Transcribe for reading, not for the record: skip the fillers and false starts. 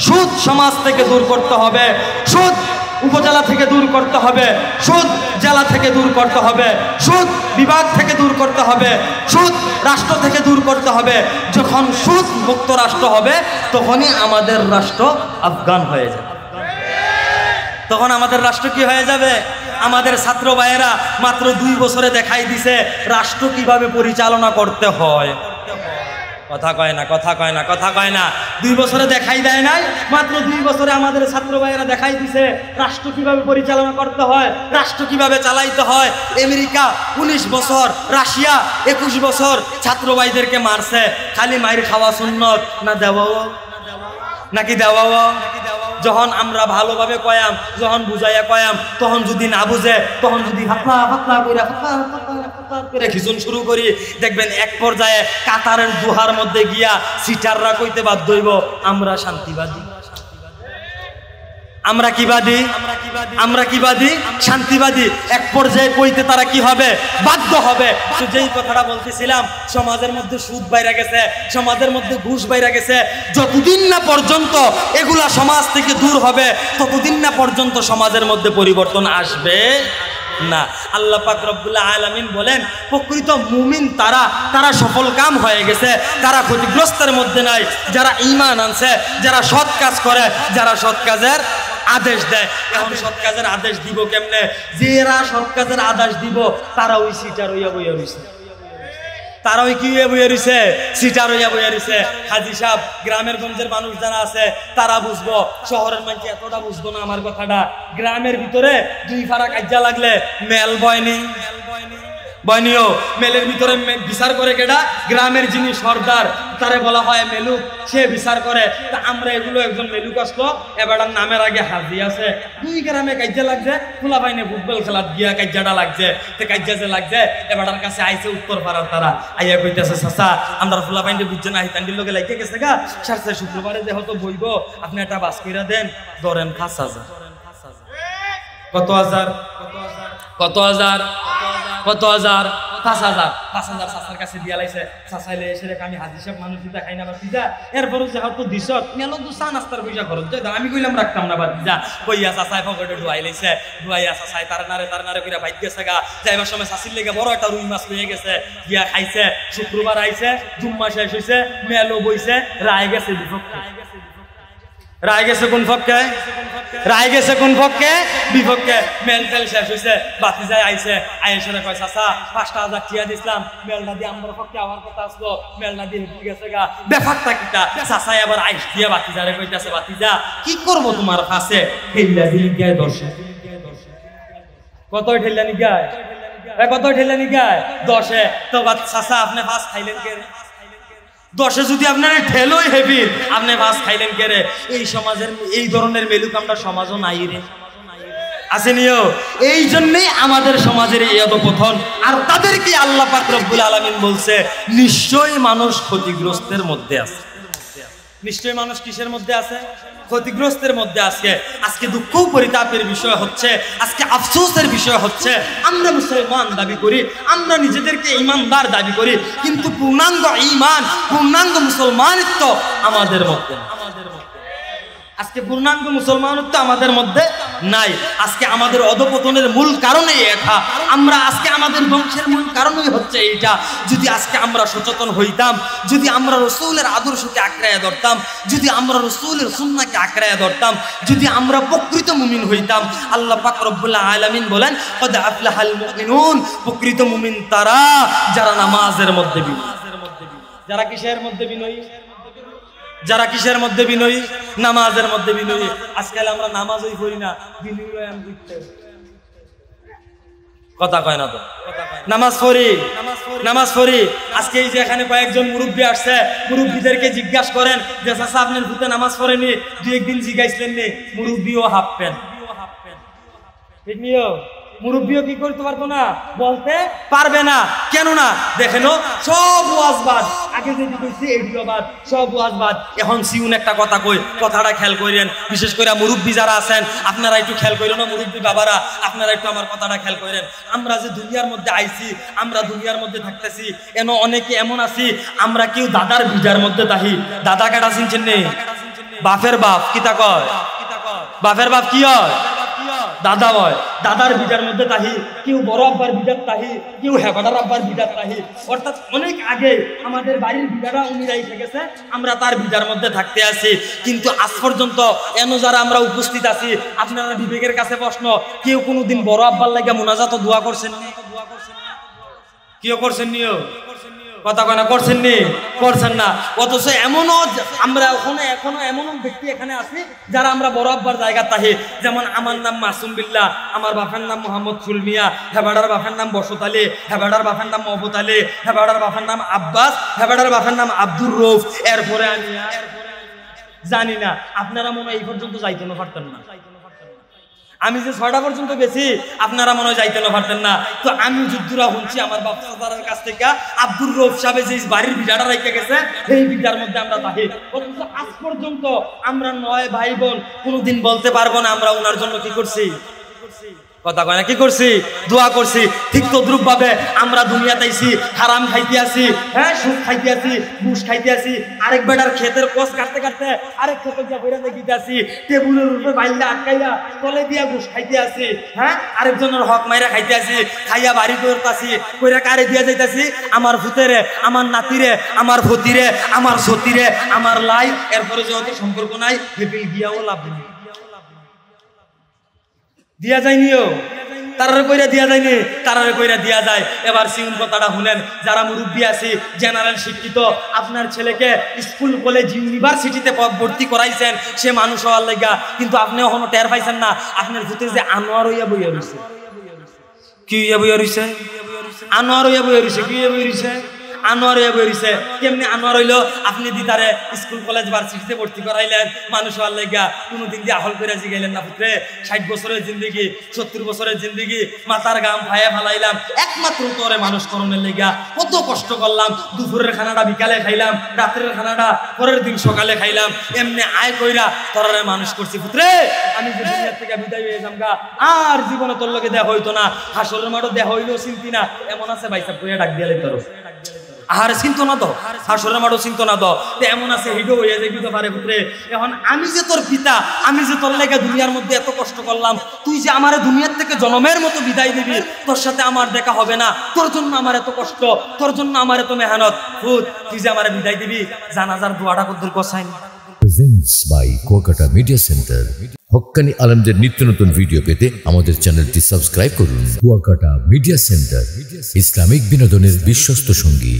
সুদ সমাজ থেকে দূর করতে হবে, সুদ উপজেলা থেকে দূর করতে হবে, সুদ জেলা থেকে দূর করতে হবে, সুদ বিভাগ থেকে দূর করতে হবে, সুদ রাষ্ট্র থেকে দূর করতে হবে। যখন সুদ মুক্ত রাষ্ট্র হবে তখনই আমাদের রাষ্ট্র আফগান হয়ে যাবে। তখন আমাদের রাষ্ট্র কি হয়ে যাবে? আমাদের ছাত্র ভাইয়েরা মাত্র 2 বছরে দেখাই দিছে রাষ্ট্র কিভাবে পরিচালনা করতে হয়। কথা কয় না, কথা কয় না, কথা কয় না। 2 বছরে দেখাই দেয় নাই, মাত্র 2 বছরে আমাদের ছাত্র ভাইয়েরা দেখাই দিছে রাষ্ট্র কিভাবে পরিচালনা করতে হয়, রাষ্ট্র কিভাবে চালাইতে হয়। আমেরিকা 19 বছর, রাশিয়া 21 বছর ছাত্র ভাইদেরকে মারছে। খালি মাইর খাওয়া সুন্নত না দেওয়াও নাকি দেওয়াও? যখন আমরা ভালোভাবে কয়াম, যখন বুঝাইয়া কয়াম, তখন যদি না বুঝে, তখন যদি হাতলা হাতলা করে খিচুন শুরু করি, দেখবেন এক পর্যায়ে কাতারের দুহার মধ্যে গিয়া সিটাররা কইতে বাধ্য হইব আমরা শান্তিবাদী। আমরা কিবাদী? আমরা কিবাদী? শান্তিবাদী। এক পর্যায়ে কইতে তারা কি হবে? বাধ্য হবে। তো যেই কথাটা বলতেছিলাম, সমাজের মধ্যে সুদ বাইরে গেছে, সমাজের মধ্যে ঘুষ বাইরে গেছে। যতদিন না পর্যন্ত এগুলা সমাজ থেকে দূর হবে ততদিন না পর্যন্ত সমাজের মধ্যে পরিবর্তন আসবে না। আল্লাহ পাক রব্বুল আলামিন বলেন, প্রকৃত মুমিন তারা সফল কাম হয়ে গেছে, তারা ক্ষতিগ্রস্তের মধ্যে নাই। যারা ঈমান আনছে, যারা সৎ কাজ করে, যারা সৎ কাজের আদেশ দেয়। এখন সৎ কাজের আদেশ দিব কেমনে? যারা সৎ কাজের আদেশ দিব তারা ওই সিটার হইয়া বইয়া রইছে, তারা ওই কি হইয়া বইয়া রইছে? সিটার হইয়া বইয়া রইছে। হাজী সাহেব, গ্রামের গঞ্জের মানুষ যারা আছে তারা বুঝবো, শহরের মানুষ এতটা বুঝবো না আমার কথাটা। গ্রামের ভিতরে 2 ফাড়া কাজ্জা লাগলে মেল বয়নি, বয়নিও মেলের ভিতরে বিচার করে কেডা? গ্রামের যিনি সর্দার, তারে বলা হয় মেলুক, সে বিচার করে। তা আমরা এগুলো একজন মেলুক আসলো, এবার নামের আগে হাজি আছে। 2 গ্রামে কাজ্জা লাগছে, খোলা পাইনে ফুটবল খেলার গিয়া কাজ্জাটা লাগছে। তো কাজ্জা যে লাগছে, এবারটার কাছে আইছে উত্তর পাড়ার তারা, আইয়া কইতেছে চাচা আমরা খোলা পাইনে বুঝছে না, হিতান্ডির লোকে লাগিয়ে গেছে গা, সারছে শুক্রবারে যে হয়তো বইব, আপনি একটা বাস কইরা দেন, ধরেন 5,000। কত হাজার? কত হাজার? কত হাজার? 5,000। 5,000 চাচার কাছে দিয়া লাইছে। চাচাইলে এসে রেখে আমি হাজি সাহেব মানুষ দিতে খাই না বাতিজা, এরপরে যে হয়তো দিস মেলো তো চা নাস্তার পয়সা খরচ যায়, আমি কইলাম রাখতাম না বাতিজা। কইয়া চাচাই পকেটে ঢুয়াই লাইছে, ঢুয়াইয়া চাচাই তার নারে কইরা বাইক গেছে গা। যাইবার সময় চাষির লেগে বড় একটা রুই মাছ লইয়ে গেছে, গিয়া খাইছে। শুক্রবার আইছে, জুম্মা শেষ হইছে, মেলো বইছে, রায় গেছে বিপক্ষে। রায় গেছে কোন পক্ষে? রায় গেছে কোন পক্ষে? বিপক্ষে। মেল টেল শেষ হয়েছে, বাতি যায় আইছে, আইসে কয় চাচা 5,000 টিয়া দিছিলাম, মেলনা দিয়ে আমার পক্ষে আমার কথা আসলো, মেলনা দিয়ে হেঁটে গেছে গা। ব্যাপারটা কিটা? চাচাই আবার আইস দিয়ে বাতি যারে কইতাছে, বাতি যা কি করবো তোমার কাছে? ঠেল্লা দিলি গায়ে 10। কত ঠেল্লা নি গায়? কত ঠেল্লা নি গায়? 10। তো চাচা আপনি ফার্স্ট খাইলেন কে? 10 যদি আপনার ঠেলোই হেভি, আপনি ভাস খাইলেন কে রে? এই সমাজের এই ধরনের মেলুক আমরা সমাজও নাই রে, আসেনিও। এই জন্যই আমাদের সমাজের এই অধপতন। আর তাদেরকে আল্লাহ পাক রব্বুল আলামিন বলছে নিশ্চয়ই মানুষ ক্ষতিগ্রস্তের মধ্যে আছে। নিশ্চয়ই মানুষ কিসের মধ্যে আছে? ক্ষতিগ্রস্তের মধ্যে আছে। আজকে দুঃখ পরিতাপের বিষয় হচ্ছে, আজকে আফসোসের বিষয় হচ্ছে, আমরা মুসলমান দাবি করি, আমরা নিজেদেরকে ঈমানদার দাবি করি, কিন্তু পূর্ণাঙ্গ ঈমান, পূর্ণাঙ্গ মুসলমানিত্ব আমাদের মধ্যে। আজকে পূর্ণাঙ্গ মুসলমানিত্ব আমাদের মধ্যে নাই। আজকে আমাদের অধপতনের মূল কারণই এটা। আমরা আজকে আমাদের বংশের মূল কারণই হচ্ছে এইটা। যদি আজকে আমরা সচেতন হইতাম, যদি আমরা রাসূলের আদর্শকে আঁকড়াইয়া ধরতাম, যদি আমরা রাসূলের সুন্নাহকে আঁকড়াইয়া ধরতাম, যদি আমরা প্রকৃত মুমিন হইতাম, আল্লাহ পাক রব্বুল আলামিন বলেন কদ আফলাহাল মুমিনুন, প্রকৃত মুমিন তারা যারা নামাজের মধ্যে বিনয়ী। যারা কিসের মধ্যে বিনয়ী? যারা কিসের মধ্যে বিনয়ী? নামাজের মধ্যে বিনয়ী। আজকাল আমরা নামাজই পড়ি না, বিনয়ন করতে কথা কয় না তো। নামাজ পড়ি, নামাজ পড়ি। আজকে এই যে এখানে কয়েকজন মুরব্বী আসছে, মুরব্বীদেরকে জিজ্ঞাসা করেন যে চাচা আপনার ভূতে নামাজ পড়েনি? 2 একদিন জিজ্ঞাসলেন নি, মুরব্বীও হাফ প্যান্ট। ঠিক নিও, মুরব্বীও কি করতে পারতো না? বলতে পারবে না। কেন না? দেখেন সব ওয়াজবাদ, আগে যেটি কইছি এডিও বাদ, সব ওয়াজবাদ। এখন সিউন একটা কথা কই, কথাটা খেয়াল করেন, বিশেষ করে মুরব্বী যারা আছেন আপনারা একটু খেয়াল করেন না, মুরব্বী বাবারা আপনারা একটু আমার কথাটা খেয়াল করেন। আমরা যে দুনিয়ার মধ্যে আইছি, আমরা দুনিয়ার মধ্যে থাকতেছি, অনেকে এমন আছি আমরা কেউ দাদার ভিজার মধ্যে তাহি। দাদা কাটা চিনছেন নে? বাপের বাপ কিতা কয়, বাপের বাপ কি হয়, দাদা হয়। দাদার বিটার মধ্যে তাহি, কেউ বড় আব্বার বিটার তাহি, কেউ হেবাটার আব্বার বিটার তাহি। অর্থাৎ অনেক আগে আমাদের বাড়ির বিটারা উনি রেখে গেছে, আমরা তার বিটার মধ্যে থাকতে আছি। কিন্তু আজ পর্যন্ত এন যারা আমরা উপস্থিত আছি, আপনারা বিবেকের কাছে প্রশ্ন, কেউ কোনোদিন বড় আব্বার লাগে মোনাজাত দোয়া করছেন? কেউ করছেন নিও কথা কয় না, করছেন নি? করছেন না। অথচ এমনও আমরা এখনো এমন ব্যক্তি এখানে আছি যারা আমরা বড় আব্বার জায়গা তাহি। যেমন আমার নাম মাসুম বিল্লাহ, আমার বাপের নাম মোহাম্মদ ফুলমিয়া, হেবাডার বাপের নাম বসত আলী, হেবাডার বাপের নাম মহবুত আলী, হেবাডার বাপের নাম আব্বাস, হেবাডার বাপের নাম আব্দুর রৌফ। এরপরে আমি জানি না, আপনারা মনে হয় এই পর্যন্ত যাইতে না পারতেন না। আমি যে 6টা পর্যন্ত গেছি, আপনারা মনে হয় যাইতে না পারতেন না। তো আমি যুদ্ধরা শুনছি আমার বাপদাদার কাছ থেকে, আব্দুর রৌফ সাহেব যে বাড়ির বিটাটা রেখে গেছে, সেই বিটার মধ্যে আমরা থাকি। অথচ আজ পর্যন্ত আমরা 9 ভাই বোন কোনোদিন বলতে পারবো না আমরা ওনার জন্য কি করছি, কথা কয় না, কি করছি, দোয়া করছি। ঠিক তদ্রুপ ভাবে আমরা দুনিয়াতে আইছি, হারাম খাইতে আসি, হ্যাঁ সুদ খাইতে আসি, ঘুষ খাইতে আসি, আরেক বেটার ক্ষেতের কোষ কাটতে কাটতে আরেক ক্ষেতে যা বইরা দেখিতে আসি, টেবিলের উপরে বাইলা আটকাইলা তলে দিয়া ঘুষ খাইতে আসি, হ্যাঁ আরেকজনের হক মাইরা খাইতে আসি, খাইয়া বাড়ি করতাছি, কইরা কারে দিয়া যাইতাছি, আমার ভূতেরে, আমার নাতিরে, আমার ভতিরে, আমার সতীরে, আমার লাই। এরপরে যেহেতু সম্পর্ক নাই, হেপিল গিয়াও লাভ নেই, দিয়া যায়নিও, তারারে কইরা দিয়া যায়নি, তারারে কইরা দিয়া যায়। এবার সিউন কথাটা শুনেন, যারা মুরব্বী আছি, জেনারেল শিক্ষিত, আপনার ছেলেকে স্কুল কলেজ ইউনিভার্সিটিতে ভর্তি করাইছেন, সে মানুষ হওয়ার লাগা, কিন্তু আপনি এখনো টের পাইছেন না আপনার ভূতে যে আনোয়ার হইয়া বইয়া রইছে। কি হইয়া বইয়া রইছে? আনোয়ার হইয়া বইয়া রইছে। কি হইয়া বইয়া রইছে? আনোয়ার হয়ে বইছে। কেমনি আনোয়ার হইলো? আপনি দি তারে স্কুল কলেজ ভার্সিটিতে ভর্তি করাইলেন, মানুষ হওয়ার লাগা, কোনোদিন দিয়ে আহল করে জিগাইলেন না পুত্রে, 60 বছরের জিন্দগি, 70 বছরের জিন্দগি, মাথার গাম ভাইয়া ফালাইলাম একমাত্র তোরে মানুষ করণের লেগা, কত কষ্ট করলাম, দুপুরের খানাটা বিকালে খাইলাম, রাত্রের খানাটা পরের দিন সকালে খাইলাম, এমনি আয় কইরা তোরে মানুষ করছি পুত্রে, আমি যে দুনিয়ার থেকে বিদায় হয়ে যামগা, আর জীবনে তোর লগে দেয়া হইতো না, হাসরের মাঠও দেয়া হইলেও চিন্তি না, এমন আছে ভাইসাব কইয়া ডাক দিয়ালে তোর আর চিন্ত না তো, হাসরের মাঠও চিন্ত না তো, এমন আছে হিডো হইয়া যাবি তো পারে পুত্রে। এখন আমি যে তোর পিতা, আমি যে তোর লেগে দুনিয়ার মধ্যে এত কষ্ট করলাম, তুই যে আমার দুনিয়ার থেকে জনমের মতো বিদায় দিবি, তোর সাথে আমার দেখা হবে না, তোর জন্য আমার এত কষ্ট, তোর জন্য আমার এত মেহনত, তুই যে আমার বিদায় দিবি, জানাজার দোয়াটা কদ্দুর কসাইন। Presents by Kuakata media centre. হক্কানি আলমদের নিত্য নতুন ভিডিও পেতে আমাদের চ্যানেলটি সাবস্ক্রাইব করুন। কুয়াকাটা মিডিয়া সেন্টার, ইসলামিক বিনোদনের বিশ্বস্ত সঙ্গী।